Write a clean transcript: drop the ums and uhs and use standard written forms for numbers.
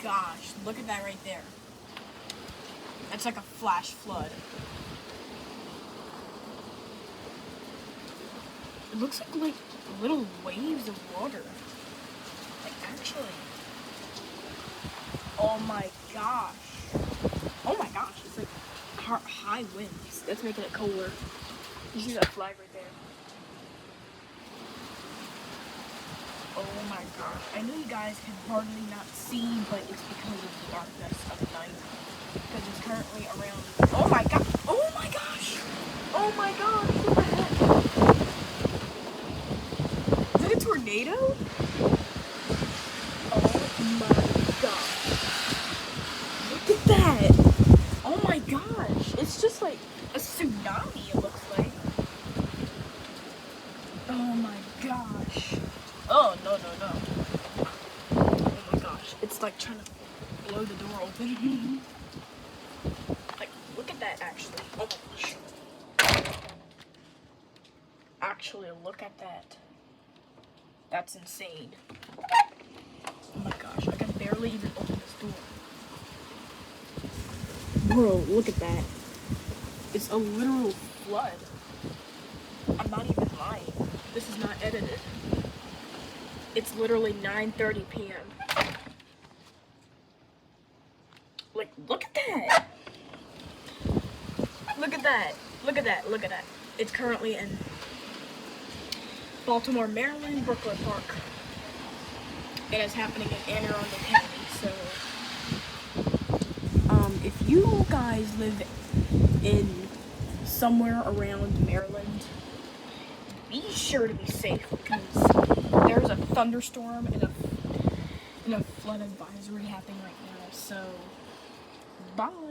gosh, look at that right there. That's like a flash flood. It looks like little waves of water. Like actually. Oh my gosh. Oh my gosh, it's like high winds. That's making it colder. You see that flag right there? Oh my gosh. I know you guys can hardly not see, but it's because of the darkness of the night. Because it's currently around. Oh my god. Oh my gosh. Oh my gosh. What the heck? Is it a tornado? Oh my gosh. Look at that. Oh my gosh. It's just like a tsunami, it looks like. Oh my gosh. Oh, no. Oh my gosh. It's like trying to blow the door open. Like, look at that actually. Oh my gosh. Actually, look at that. That's insane. Oh my gosh. I can barely even open this door. Bro, look at that. It's a literal flood. I'm not even lying. This is not edited. It's literally 9:30 p.m. Like, look at that. Look at that. Look at that. Look at that. It's currently in Baltimore, Maryland, Brooklyn Park. It is happening in Anne Arundel County. So, if you guys live in somewhere around Maryland, be sure to be safe because there's a thunderstorm and a flood advisory happening right now. So, bye.